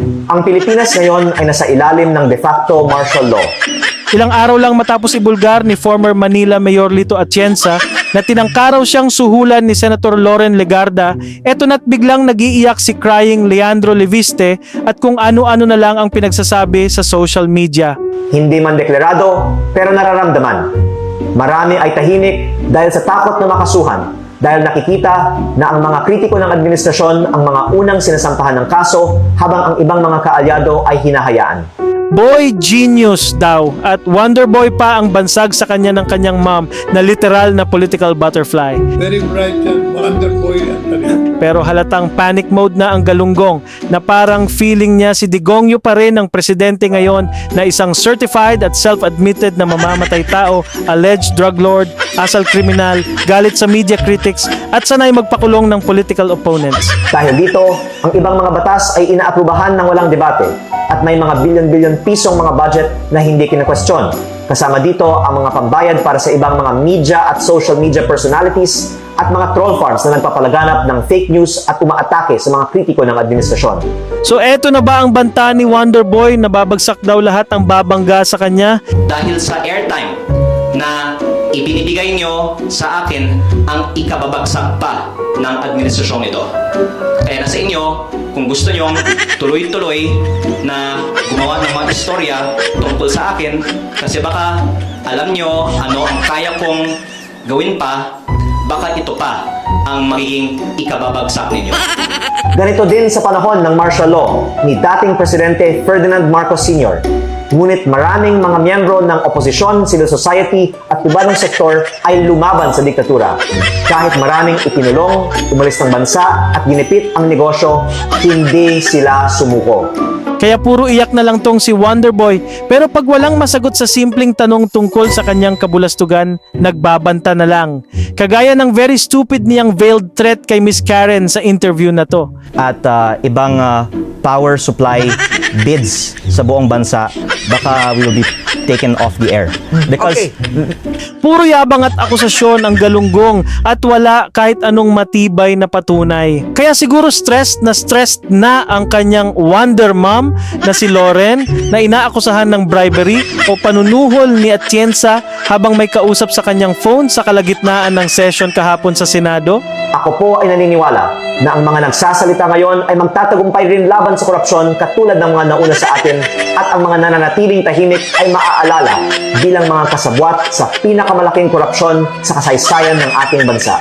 Ang Pilipinas ngayon ay nasa ilalim ng de facto martial law. Ilang araw lang matapos ibulgar ni former Manila Mayor Lito Atienza na tinangkaraw siyang suhulan ni Senator Loren Legarda, eto na't biglang nag-iiyak si crying Leandro Leviste at kung ano-ano na lang ang pinagsasabi sa social media. Hindi man deklarado, pero nararamdaman. Marami ay tahimik dahil sa takot na makasuhan, dahil nakikita na ang mga kritiko ng administrasyon ang mga unang sinasampahan ng kaso habang ang ibang mga kaalyado ay hinahayaan. Boy genius daw at wonder boy pa ang bansag sa kanya ng kanyang mom na literal na political butterfly. Very bright and wonder boy ang kanya. Pero halatang panic mode na ang galunggong na parang feeling niya si Digongyo pa rin ang presidente ngayon na isang certified at self-admitted na mamamatay tao, alleged drug lord, asal kriminal, galit sa media critics at sanay magpakulong ng political opponents. Dahil dito, ang ibang mga batas ay inaaprubahan ng walang debate at may mga bilyon-bilyon pisong mga budget na hindi kinakwestiyon. Kasama dito ang mga pambayad para sa ibang mga media at social media personalities at mga troll farms na nagpapalaganap ng fake news at umaatake sa mga kritiko ng administrasyon. So eto na ba ang banta ni Wonderboy na babagsak daw lahat ng babangga sa kanya? Dahil sa airtime na ibinibigay nyo sa akin ang ikababagsak pa ng administrasyong ito. Kaya nasa inyo, kung gusto nyo tuloy-tuloy na gumawa ng mga istorya tungkol sa akin, kasi baka alam nyo ano ang kaya kong gawin pa, baka ito pa ang magiging ikababagsak ninyo. Ganito din sa panahon ng martial law ni dating Presidente Ferdinand Marcos Sr. Ngunit maraming mga miyembro ng oposisyon, civil society at iba ng sektor ay lumaban sa diktatura. Kahit maraming itinulong, umalis ng bansa at ginipit ang negosyo, hindi sila sumuko. Kaya puro iyak na lang tong si Wonderboy, pero pag walang masagot sa simpleng tanong tungkol sa kanyang kabulastugan, nagbabanta na lang. Kagaya ng very stupid niyang veiled threat kay Miss Karen sa interview na to. At ibang power supply bids sa buong bansa, baka we will be taken off the air. Because Puro yabang at akusasyon ang galunggong at wala kahit anong matibay na patunay. Kaya siguro stressed na ang kanyang wonder mom na si Loren na inaakusahan ng bribery o panunuhol ni Atienza habang may kausap sa kanyang phone sa kalagitnaan ng session kahapon sa Senado. Ako po ay naniniwala na ang mga nagsasalita ngayon ay magtatagumpay rin laban sa korupsyon katulad ng mga nauna sa atin at ang mga nananatiling tahimik ay maaalala bilang mga kasabwat sa pinakamalaking korupsyon sa kasaysayan ng ating bansa.